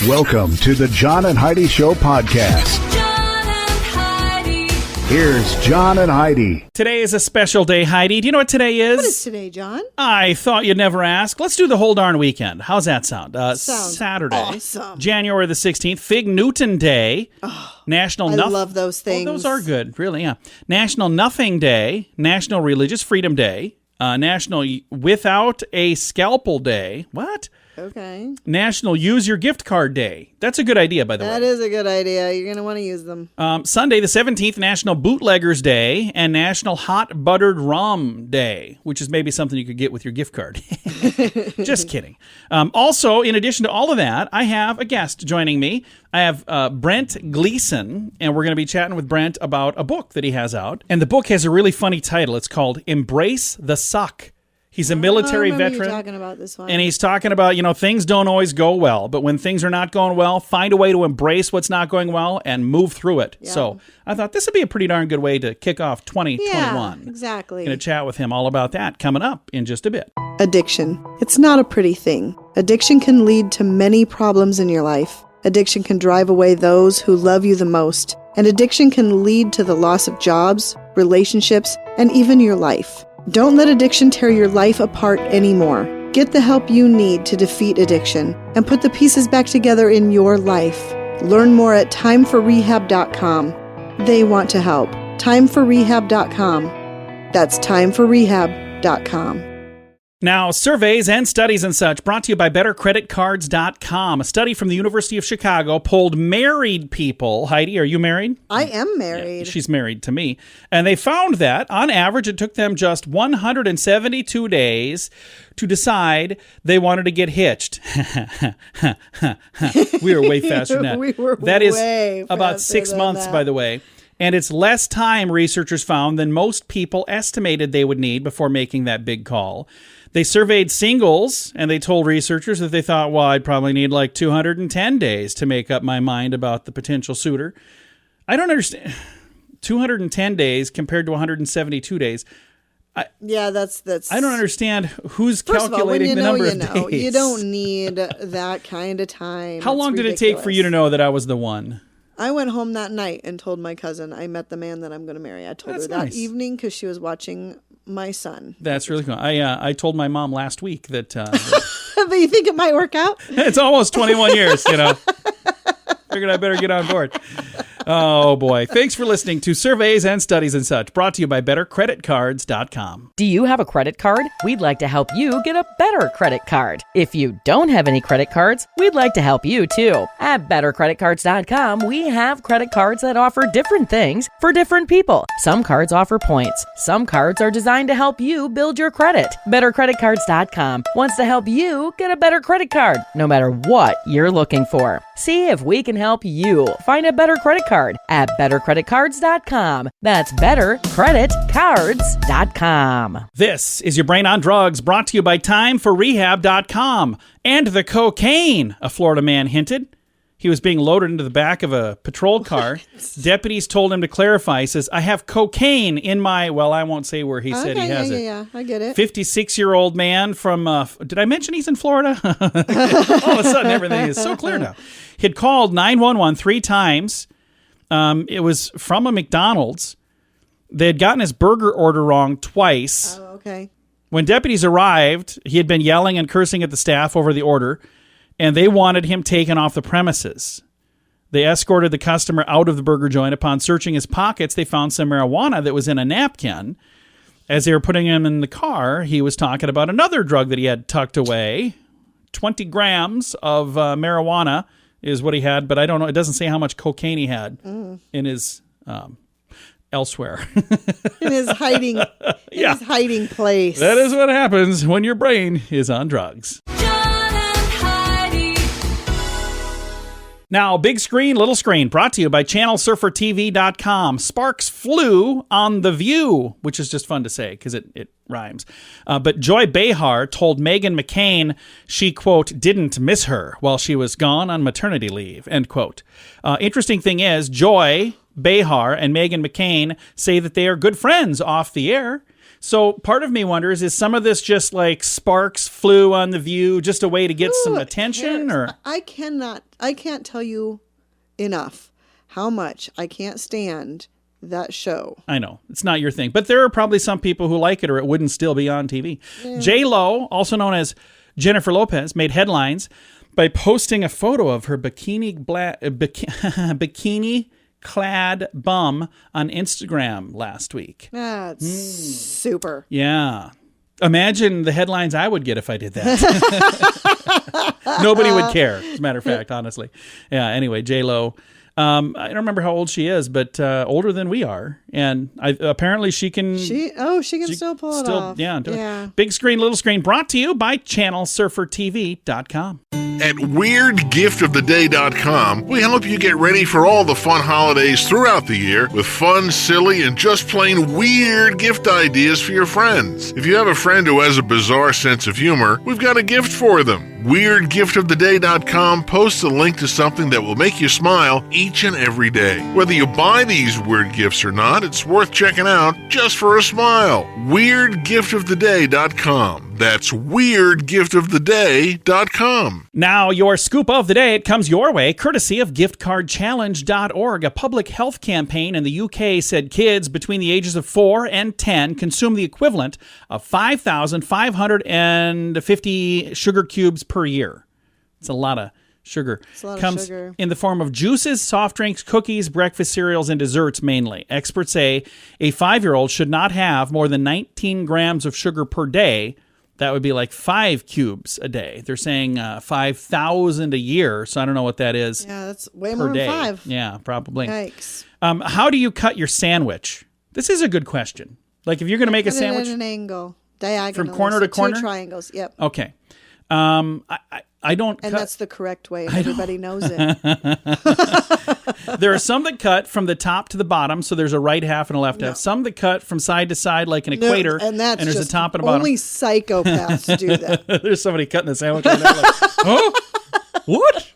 Welcome to the John and Heidi Show podcast. John and Heidi. Here's John and Heidi. Today is a special day, Heidi. Do you know what today is? What is today, John? I thought you'd never ask. Let's do the whole darn weekend. How's that sound? Sounds Saturday, awesome. January the 16th, Fig Newton Day. National I love those things. Oh, those are good, really, yeah. National Nothing Day, National Religious Freedom Day, National Without a Scalpel Day. What? Okay. National Use Your Gift Card Day. That's a good idea, by the way. That is a good idea. You're going to want to use them. Sunday the 17th, National Bootleggers Day and National Hot Buttered Rum Day, which is maybe something you could get with your gift card. Just kidding. Also, in addition to all of that, I have a guest joining me. I have Brent Gleeson, and we're going to be chatting with Brent about a book that he has out. And the book has a really funny title. It's called Embrace-the-Suck. He's a military veteran. Talking about this one. And he's talking about, things don't always go well, but when things are not going well, find a way to embrace what's not going well and move through it. Yeah. So I thought this would be a pretty darn good way to kick off 2021. Yeah, exactly. Going to chat with him all about that coming up in just a bit. Addiction. It's not a pretty thing. Addiction can lead to many problems in your life. Addiction can drive away those who love you the most. And addiction can lead to the loss of jobs, relationships, and even your life. Don't let addiction tear your life apart anymore. Get the help you need to defeat addiction and put the pieces back together in your life. Learn more at timeforrehab.com. They want to help. Timeforrehab.com. That's timeforrehab.com. Now, surveys and studies and such brought to you by bettercreditcards.com. A study from the University of Chicago polled married people. Heidi, are you married? I am married. Yeah, she's married to me. And they found that, on average, it took them just 172 days to decide they wanted to get hitched. We were way faster than that. We were that is way about faster 6 than months, that. by the way. And it's less time, researchers found, than most people estimated they would need before making that big call. They surveyed singles, and they told researchers that they thought, well, I'd probably need like 210 days to make up my mind about the potential suitor. I don't understand. 210 days compared to 172 days. That's. I don't understand who's First calculating of all, the number you of know. days. You don't need that kind of time. How long did it take for you to know that I was the one? I went home that night and told my cousin I met the man that I'm going to marry. I told That's her that nice. evening because she was watching my son. That's really cool. I told my mom last week that But you think it might work out? it's almost 21 years, Figured I better get on board. Oh, boy. Thanks for listening to Surveys and Studies and Such, brought to you by bettercreditcards.com. Do you have a credit card? We'd like to help you get a better credit card. If you don't have any credit cards, we'd like to help you too. At bettercreditcards.com, we have credit cards that offer different things for different people. Some cards offer points. Some cards are designed to help you build your credit. Bettercreditcards.com wants to help you get a better credit card, no matter what you're looking for. See if we can help you find a better credit card at bettercreditcards.com. That's bettercreditcards.com. This is your Brain on Drugs, brought to you by timeforrehab.com. And the cocaine, a Florida man hinted. He was being loaded into the back of a patrol car. Deputies told him to clarify. He says, I have cocaine in my, well, I won't say where he said he has it. Yeah, I get it. 56-year-old man from, did I mention he's in Florida? All of a sudden, everything is so clear now. He had called 911 3 times. It was from a McDonald's. They had gotten his burger order wrong twice. Oh, okay. When deputies arrived, he had been yelling and cursing at the staff over the order, and they wanted him taken off the premises. They escorted the customer out of the burger joint. Upon searching his pockets, they found some marijuana that was in a napkin. As they were putting him in the car, he was talking about another drug that he had tucked away. 20 grams of marijuana is what he had, but I don't know. It doesn't say how much cocaine he had in his elsewhere. In his hiding, his hiding place. That is what happens when your brain is on drugs. John and Heidi. Now, big screen, little screen, brought to you by channelsurfertv.com. Sparks flew on The View, which is just fun to say because it rhymes. But Joy Behar told Meghan McCain she, quote, didn't miss her while she was gone on maternity leave, end quote. Interesting thing is, Joy Behar and Meghan McCain say that they are good friends off the air. So part of me wonders, is some of this just like sparks flew on The View, just a way to get some attention? Or I can't tell you enough how much I can't stand that show. I know it's not your thing, but there are probably some people who like it, or it wouldn't still be on TV. J-Lo, also known as Jennifer Lopez, made headlines by posting a photo of her bikini-clad bum on Instagram last week. That's super. Yeah. Imagine the headlines I would get if I did that. Nobody would care, as a matter of fact, honestly. Yeah, anyway, J-Lo. I don't remember how old she is, but older than we are. And apparently she can... She can still pull it off. Yeah, do it. Big screen, little screen, brought to you by channelsurfertv.com. At WeirdGiftOfTheDay.com, we help you get ready for all the fun holidays throughout the year with fun, silly, and just plain weird gift ideas for your friends. If you have a friend who has a bizarre sense of humor, we've got a gift for them. WeirdGiftOfTheDay.com posts a link to something that will make you smile each and every day. Whether you buy these weird gifts or not, it's worth checking out just for a smile. WeirdGiftOfTheDay.com. That's WeirdGiftOfTheDay.com. Now, your scoop of the day, it comes your way, courtesy of giftcardchallenge.org. A public health campaign in the UK said kids between the ages of 4 and 10 consume the equivalent of 5,550 sugar cubes per year. It's a lot of sugar. It's a lot Comes of sugar. in the form of juices, soft drinks, cookies, breakfast cereals, and desserts mainly. Experts say a 5-year-old should not have more than 19 grams of sugar per day. That would be like 5 cubes a day. They're saying 5,000 a year, so I don't know what that is. Yeah, that's way per more day. than 5. Yeah, probably. Yikes. How do you cut your sandwich? This is a good question. Like if you're going to make a sandwich at an angle, diagonal, from corner to corner, 2 triangles. Yep. Okay. I don't. And cut. that's the correct way. Everybody knows it. There are some that cut from the top to the bottom, so there's a right half and a left half. Some that cut from side to side like an equator, and that's there's just a top and a bottom. Only psychopaths do that. There's somebody cutting the sandwich right now like, huh? What?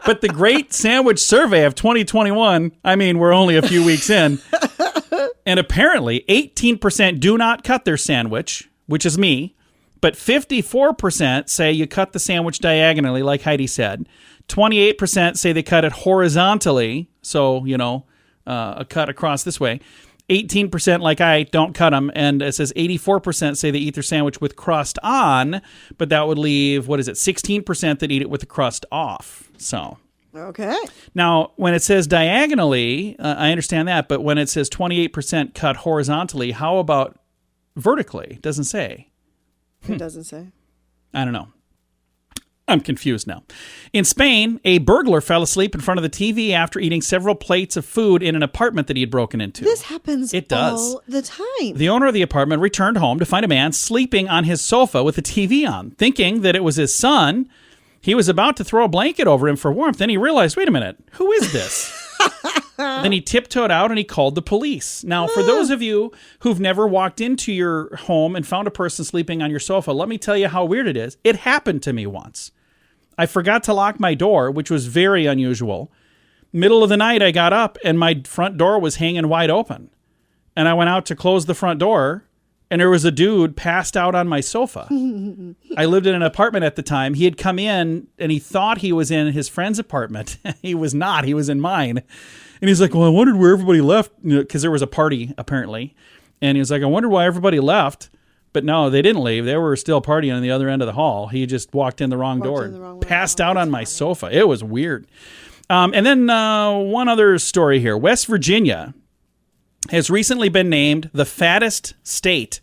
But the Great Sandwich Survey of 2021, I mean, we're only a few weeks in, and apparently 18% do not cut their sandwich, which is me, but 54% say you cut the sandwich diagonally, like Heidi said. 28% say they cut it horizontally, so, a cut across this way. 18%, like I, don't cut them, and it says 84% say they eat their sandwich with crust on, but that would leave, 16% that eat it with the crust off. So, Okay. now, when it says diagonally, I understand that, but when it says 28% cut horizontally, how about vertically? It doesn't say. It doesn't say. I don't know. I'm confused now. In Spain, a burglar fell asleep in front of the TV after eating several plates of food in an apartment that he had broken into. This happens all the time. The owner of the apartment returned home to find a man sleeping on his sofa with the TV on. Thinking that it was his son, he was about to throw a blanket over him for warmth. Then he realized, wait a minute, who is this? Then he tiptoed out and he called the police. Now, for those of you who've never walked into your home and found a person sleeping on your sofa, let me tell you how weird it is. It happened to me once. I forgot to lock my door, which was very unusual. Middle of the night, I got up and my front door was hanging wide open. And I went out to close the front door and there was a dude passed out on my sofa. I lived in an apartment at the time. He had come in and he thought he was in his friend's apartment. He was not. He was in mine. And he's like, well, I wondered where everybody left, because there was a party, apparently. And he was like, I wondered why everybody left. But no, they didn't leave. They were still partying on the other end of the hall. He just walked in the wrong door and passed out on my sofa. It was weird. And then one other story here. West Virginia has recently been named the fattest state.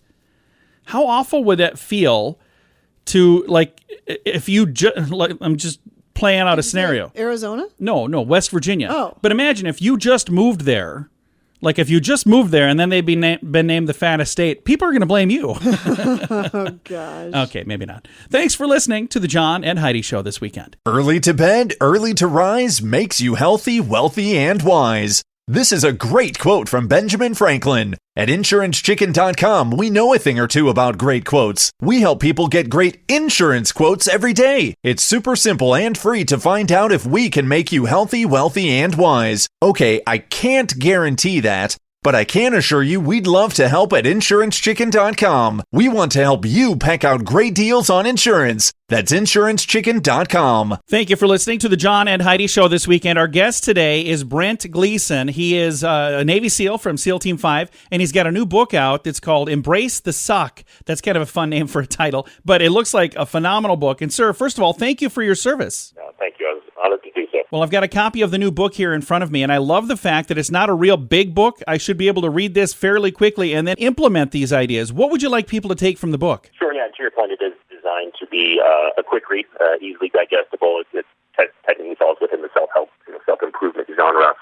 How awful would that feel to, like, if you just, like, I'm just playing out a scenario. Arizona? No, West Virginia. Oh. But imagine if you just moved there, like if you just moved there and then they'd been named the fattest state, people are going to blame you. Oh, gosh. Okay, maybe not. Thanks for listening to the John and Heidi Show this weekend. Early to bed, early to rise makes you healthy, wealthy, and wise. This is a great quote from Benjamin Franklin. At InsuranceChicken.com, we know a thing or two about great quotes. We help people get great insurance quotes every day. It's super simple and free to find out if we can make you healthy, wealthy, and wise. Okay, I can't guarantee that, But I can assure you we'd love to help at InsuranceChicken.com. We want to help you peck out great deals on insurance. That's InsuranceChicken.com. Thank you for listening to the John and Heidi Show this weekend. Our guest today is Brent Gleeson. He is a Navy SEAL from SEAL Team 5, and he's got a new book out that's called EmbraceTheSuck. That's kind of a fun name for a title, but it looks like a phenomenal book. And sir, first of all, thank you for your service. Thank you. I was honored to do so. Well, I've got a copy of the new book here in front of me, and I love the fact that it's not a real big book. I should be able to read this fairly quickly and then implement these ideas. What would you like people to take from the book? Sure, yeah, to your point, it is designed to be a quick read, easily digestible. It technically falls within the self-help, self-improvement genre.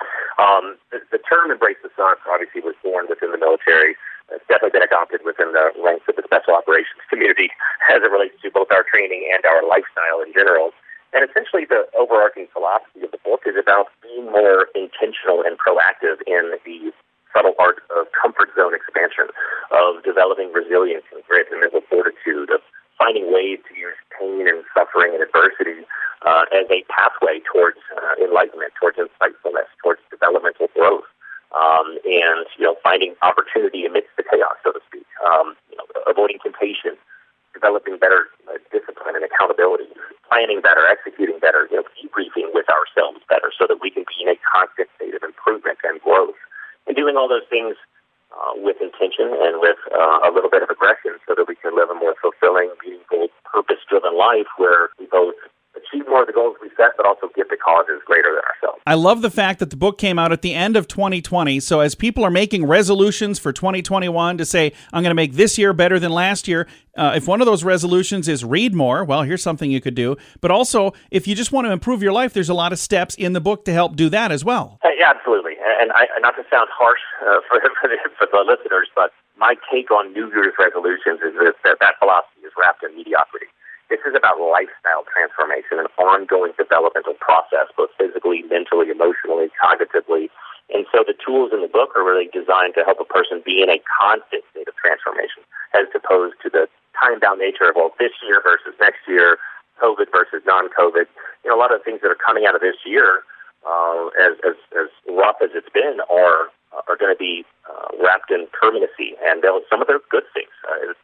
The term embrace the suck obviously was born within the military. It's definitely been adopted within the ranks of the special operations community as it relates to both our training and our lifestyle in general. And essentially the overarching philosophy of the book is about being more intentional and proactive in the subtle art of comfort zone expansion, of developing resilience and grit and mental fortitude, of finding ways to use pain and suffering and adversity as a pathway towards enlightenment, towards insightfulness, towards developmental growth, and finding opportunity amidst the chaos, so to speak. Avoiding temptation, developing better discipline and accountability, planning better, executing better, debriefing with ourselves better, so that we can be in a constant state of improvement and growth, and doing all those things with intention and with a little bit of aggression, so that we can live a more fulfilling, meaningful, purpose-driven life where we both achieve more of the goals we set, but also give the causes greater than ourselves. I love the fact that the book came out at the end of 2020. So as people are making resolutions for 2021 to say, I'm going to make this year better than last year, if one of those resolutions is read more, well, here's something you could do. But also, if you just want to improve your life, there's a lot of steps in the book to help do that as well. Yeah, absolutely. And not to sound harsh for the listeners, but my take on New Year's resolutions is that philosophy is wrapped in mediocrity. This is about lifestyle transformation, an ongoing developmental process, both physically, mentally, emotionally, cognitively. And so the tools in the book are really designed to help a person be in a constant state of transformation, as opposed to the time-bound nature of, this year versus next year, COVID versus non-COVID. A lot of the things that are coming out of this year, as rough as it's been, are going to be wrapped in permanency. And some of them are good things.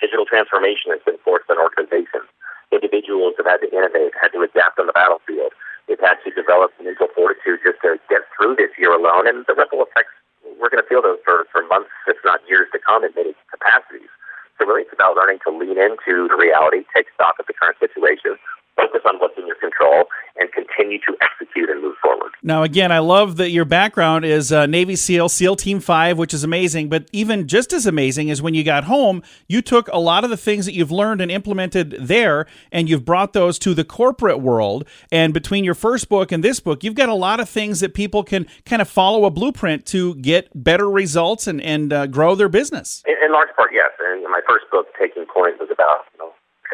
Digital transformation has been forced on organizations. Individuals have had to innovate, had to adapt on the battlefield. They've had to develop mental fortitude just to get through this year alone. And the ripple effects, we're going to feel those for months, if not years to come in many capacities. So really it's about learning to lean into the reality, take stock of the current situation, focus on what's in your control, and continue to execute and move forward. Now, again, I love that your background is Navy SEAL, SEAL Team 5, which is amazing. But even just as amazing is when you got home, you took a lot of the things that you've learned and implemented there, and you've brought those to the corporate world. And between your first book and this book, you've got a lot of things that people can kind of follow a blueprint to get better results and grow their business. In large part, yes. And my first book, Taking Point, was about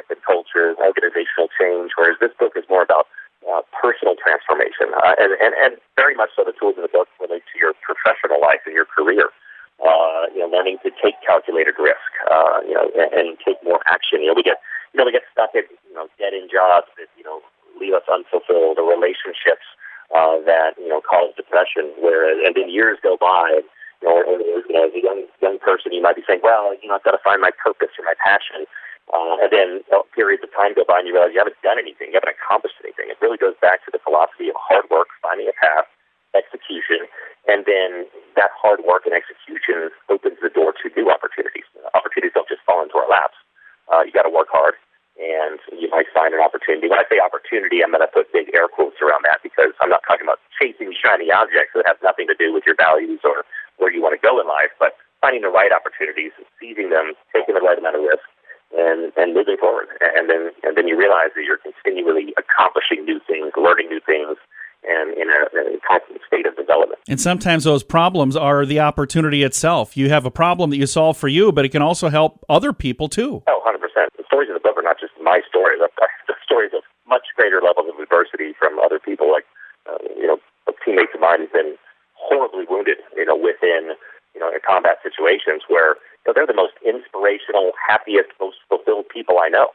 the culture, organizational change, whereas this book is more about personal transformation, and very much so the tools in the book relate to your professional life and your career. Learning to take calculated risk, and take more action. We get stuck at dead end jobs that leave us unfulfilled, or relationships that cause depression. And then years go by, as a young person, you might be saying, well, I've got to find my purpose or my passion. And then periods of time go by and you realize you haven't done anything, you haven't accomplished anything. It really goes back to the philosophy of hard work, finding a path, execution, and then that hard work and execution opens the door to new opportunities. Opportunities don't just fall into our laps. You got to work hard, and you might find an opportunity. When I say opportunity, I'm going to put big air quotes around that, because I'm not talking about chasing shiny objects that have nothing to do with your values or where you want to go in life, but finding the right opportunities, seizing them, taking the right amount of risk, and moving forward. And then you realize that you're continually accomplishing new things, learning new things, and in a constant state of development. And sometimes those problems are the opportunity itself. You have a problem that you solve for you, but it can also help other people too. Oh, 100%. The stories in the book are not just my stories. The stories of much greater levels of adversity from other people. Like, a teammate of mine has been horribly wounded, within, combat situations where they're the most inspirational, happiest, most fulfilled people I know.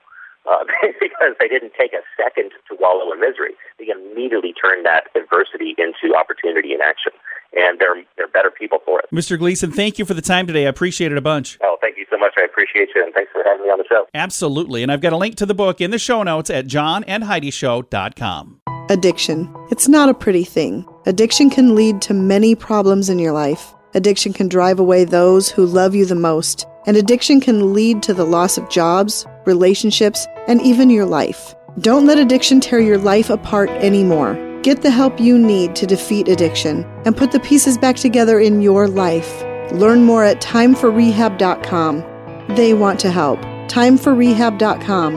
Because they didn't take a second to wallow in misery. They immediately turned that adversity into opportunity and action. And their better people for it. Mr. Gleeson, thank you for the time today. I appreciate it a bunch. Oh, thank you so much. I appreciate you, and thanks for having me on the show. Absolutely. And I've got a link to the book in the show notes at johnandheidishow.com. Addiction. It's not a pretty thing. Addiction can lead to many problems in your life. Addiction can drive away those who love you the most. And addiction can lead to the loss of jobs, relationships, and even your life. Don't let addiction tear your life apart anymore. Get the help you need to defeat addiction and put the pieces back together in your life. Learn more at timeforrehab.com. They want to help. Timeforrehab.com.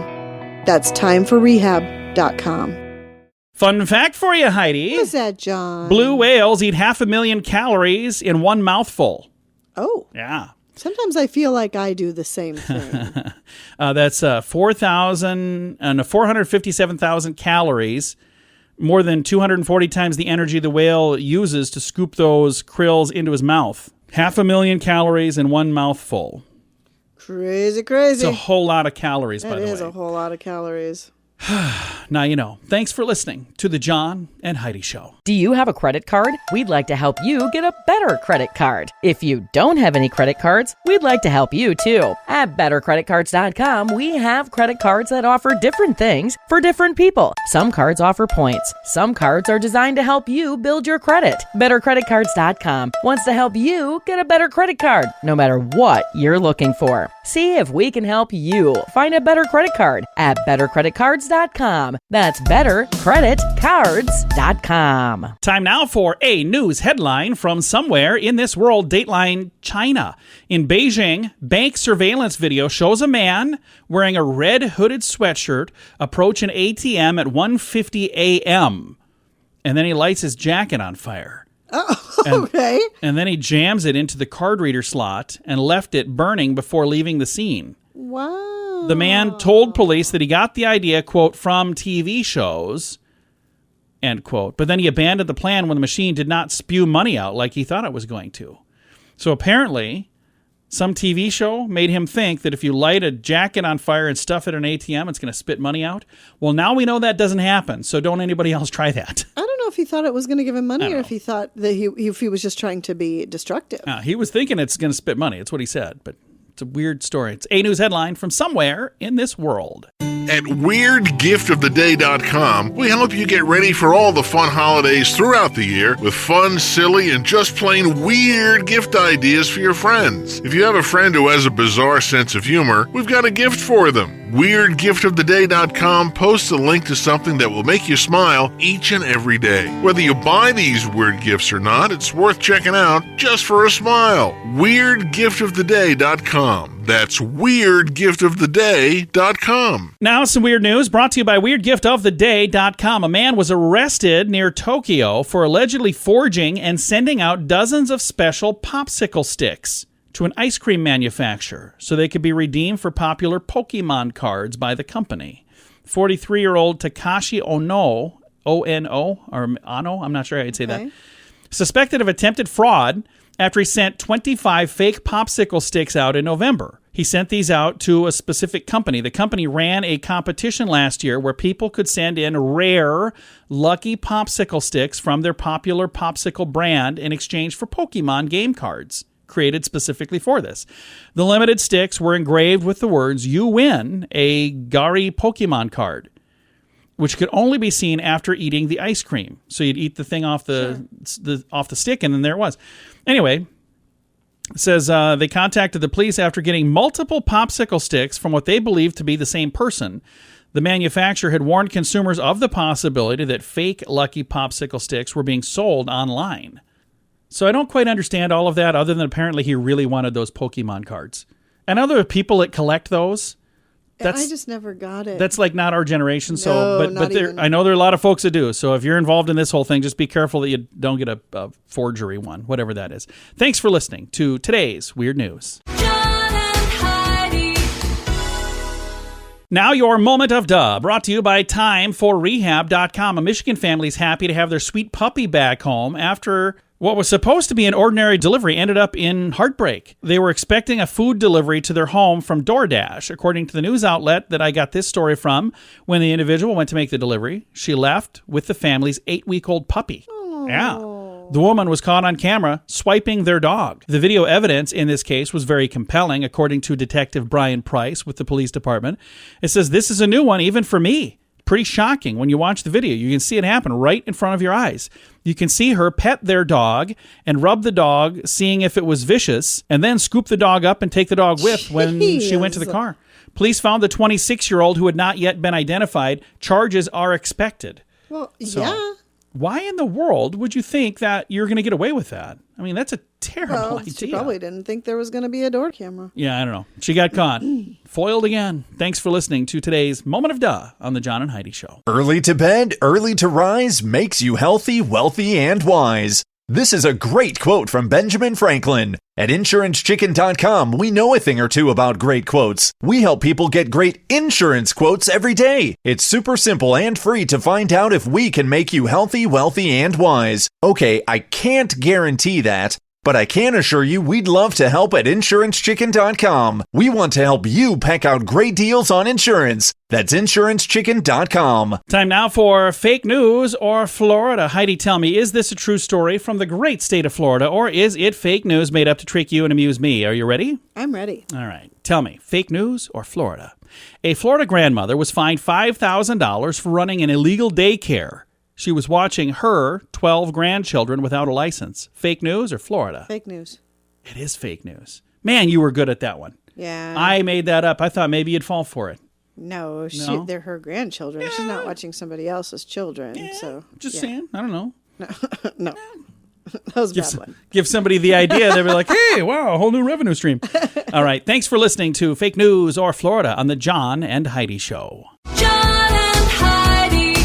That's timeforrehab.com. Fun fact for you, Heidi. What's that, John? Blue whales eat 500,000 calories in one mouthful. Oh. Yeah. Sometimes I feel like I do the same thing. That's 457,000 calories, more than 240 times the energy the whale uses to scoop those krills into his mouth. 500,000 calories in one mouthful. Crazy. It's a whole lot of calories, by the way. That is a whole lot of calories. Now you know. Thanks for listening to The John and Heidi Show. Do you have a credit card? We'd like to help you get a better credit card. If you don't have any credit cards, we'd like to help you too. At bettercreditcards.com, we have credit cards that offer different things for different people. Some cards offer points. Some cards are designed to help you build your credit. Bettercreditcards.com wants to help you get a better credit card, no matter what you're looking for. See if we can help you find a better credit card at bettercreditcards.com. That's bettercreditcards.com. Time now for a news headline from somewhere in this world. Dateline China. In Beijing, bank surveillance video shows a man wearing a red hooded sweatshirt approach an ATM at 1:50 a.m. And then he lights his jacket on fire. Oh, okay. And then he jams it into the card reader slot and left it burning before leaving the scene. Wow. The man told police that he got the idea, quote, from TV shows, end quote. But then he abandoned the plan when the machine did not spew money out like he thought it was going to. So apparently, some TV show made him think that if you light a jacket on fire and stuff it in an ATM, it's going to spit money out. Well, now we know that doesn't happen, so don't anybody else try that. I don't know if he thought it was going to give him money or if he thought that if he was just trying to be destructive. He was thinking it's going to spit money. That's what he said, but it's a weird story. It's a news headline from somewhere in this world. At WeirdGiftOfTheDay.com, we help you get ready for all the fun holidays throughout the year with fun, silly, and just plain weird gift ideas for your friends. If you have a friend who has a bizarre sense of humor, we've got a gift for them. WeirdGiftOfTheDay.com posts a link to something that will make you smile each and every day. Whether you buy these weird gifts or not, it's worth checking out just for a smile. WeirdGiftOfTheDay.com. That's WeirdGiftOfTheDay.com. Now, some weird news brought to you by WeirdGiftOfTheDay.com. A man was arrested near Tokyo for allegedly forging and sending out dozens of special popsicle sticks to an ice cream manufacturer so they could be redeemed for popular Pokemon cards by the company. 43-year-old Takashi Ono, O-N-O, or Ano, I'm not sure how you'd say that, suspected of attempted fraud after he sent 25 fake popsicle sticks out in November. He sent these out to a specific company. The company ran a competition last year where people could send in rare, lucky popsicle sticks from their popular popsicle brand in exchange for Pokemon game cards created specifically for this. The limited sticks were engraved with the words, "You win a Gary Pokemon card," which could only be seen after eating the ice cream. So you'd eat the thing off the stick, and then there it was. Anyway, it says they contacted the police after getting multiple popsicle sticks from what they believed to be the same person. The manufacturer had warned consumers of the possibility that fake Lucky popsicle sticks were being sold online. So I don't quite understand all of that, other than apparently he really wanted those Pokemon cards. And other people that collect those, I just never got it. that's like not our generation. No, not even. I know there are a lot of folks that do. So if you're involved in this whole thing, just be careful that you don't get a forgery one, whatever that is. Thanks for listening to today's Weird News. John and Heidi. Now your moment of duh, brought to you by timeforrehab.com. A Michigan family is happy to have their sweet puppy back home after what was supposed to be an ordinary delivery ended up in heartbreak. They were expecting a food delivery to their home from DoorDash. According to the news outlet that I got this story from, when the individual went to make the delivery, she left with the family's 8-week-old puppy. Oh. Yeah. The woman was caught on camera swiping their dog. The video evidence in this case was very compelling, according to Detective Brian Price with the police department. It says, "This is a new one, even for me. Pretty shocking when you watch the video. You can see it happen right in front of your eyes. You can see her pet their dog and rub the dog, seeing if it was vicious, and then scoop the dog up and take the dog with when she went to the car. Police found the 26-year-old who had not yet been identified. Charges are expected." Well, So, yeah. Why in the world would you think that you're going to get away with that? I mean, that's a terrible Well, idea. she probably didn't think there was going to be a door camera. Yeah, I don't know. She got caught. Foiled again. Thanks for listening to today's Moment of Duh on the John and Heidi Show. Early to bed, early to rise makes you healthy, wealthy, and wise. This is a great quote from Benjamin Franklin. At InsuranceChicken.com, we know a thing or two about great quotes. We help people get great insurance quotes every day. It's super simple and free to find out if we can make you healthy, wealthy, and wise. Okay, I can't guarantee that, but I can assure you we'd love to help at InsuranceChicken.com. We want to help you pack out great deals on insurance. That's InsuranceChicken.com. Time now for fake news or Florida. Heidi, tell me, is this a true story from the great state of Florida, or is it fake news made up to trick you and amuse me? Are you ready? I'm ready. All right. Tell me, fake news or Florida? A Florida grandmother was fined $5,000 for running an illegal daycare. She was watching her 12 grandchildren without a license. Fake news or Florida? Fake news. It is fake news. Man, you were good at that one. Yeah. I made that up. I thought maybe you'd fall for it. No, No? they're her grandchildren. She's not watching somebody else's children. So Just yeah. saying. I don't know. No. That was a bad one. Give somebody the idea. They'll be like, hey, wow, a whole new revenue stream. All right. Thanks for listening to Fake News or Florida on the John and Heidi Show. John and Heidi.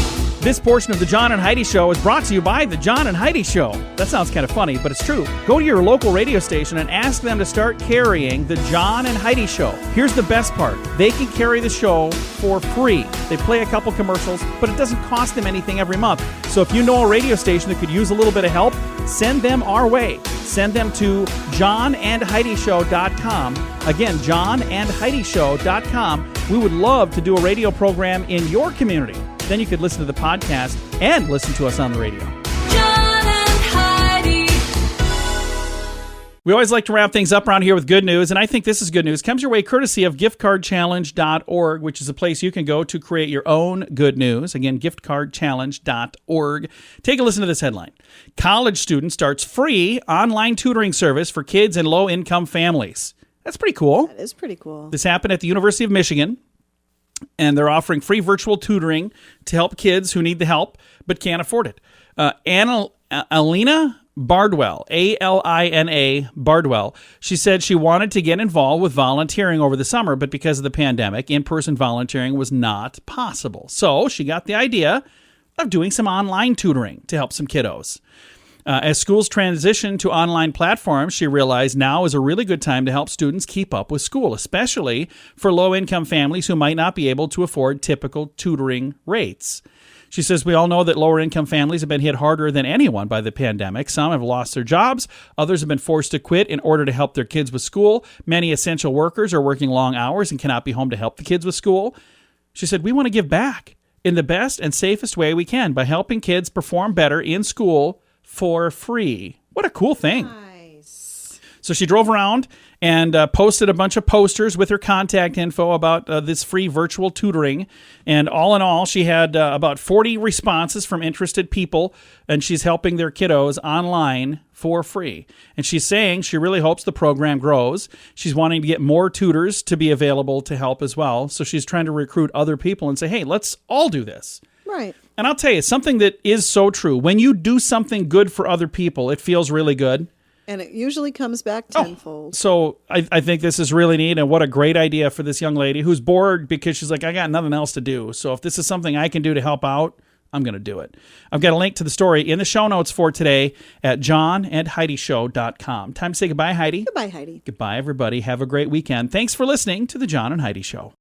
This portion of the John and Heidi Show is brought to you by the John and Heidi Show. That sounds kind of funny, but it's true. Go to your local radio station and ask them to start carrying the John and Heidi Show. Here's the best part. They can carry the show for free. They play a couple commercials, but it doesn't cost them anything every month. So if you know a radio station that could use a little bit of help, send them our way. Send them to johnandheidishow.com. Again, johnandheidishow.com. We would love to do a radio program in your community. Then you could listen to the podcast and listen to us on the radio. John and Heidi. We always like to wrap things up around here with good news, and I think this is good news. Comes your way courtesy of giftcardchallenge.org, which is a place you can go to create your own good news. Again, giftcardchallenge.org. Take a listen to this headline. College student starts free online tutoring service for kids in low-income families. That's pretty cool. That is pretty cool. This happened at the University of Michigan, and they're offering free virtual tutoring to help kids who need the help but can't afford it. Alina Bardwell, A-L-I-N-A, Bardwell, she said she wanted to get involved with volunteering over the summer, but because of the pandemic, in-person volunteering was not possible. So she got the idea of doing some online tutoring to help some kiddos. As schools transition to online platforms, she realized now is a really good time to help students keep up with school, especially for low-income families who might not be able to afford typical tutoring rates. She says, we all know that lower-income families have been hit harder than anyone by the pandemic. Some have lost their jobs. Others have been forced to quit in order to help their kids with school. Many essential workers are working long hours and cannot be home to help the kids with school. She said, we want to give back in the best and safest way we can by helping kids perform better in school for free. What a cool thing. Nice. So she drove around and posted a bunch of posters with her contact info about this free virtual tutoring. And all in all, she had about 40 responses from interested people, and she's helping their kiddos online for free. And she's saying she really hopes the program grows. She's wanting to get more tutors to be available to help as well. So she's trying to recruit other people and say, hey, let's all do this. Right. And I'll tell you, something that is so true. When you do something good for other people, it feels really good. And it usually comes back tenfold. So I think this is really neat, and what a great idea for this young lady who's bored because she's like, I got nothing else to do. So if this is something I can do to help out, I'm going to do it. I've got a link to the story in the show notes for today at johnandheidishow.com. Time to say goodbye, Heidi. Goodbye, Heidi. Goodbye, everybody. Have a great weekend. Thanks for listening to The John and Heidi Show.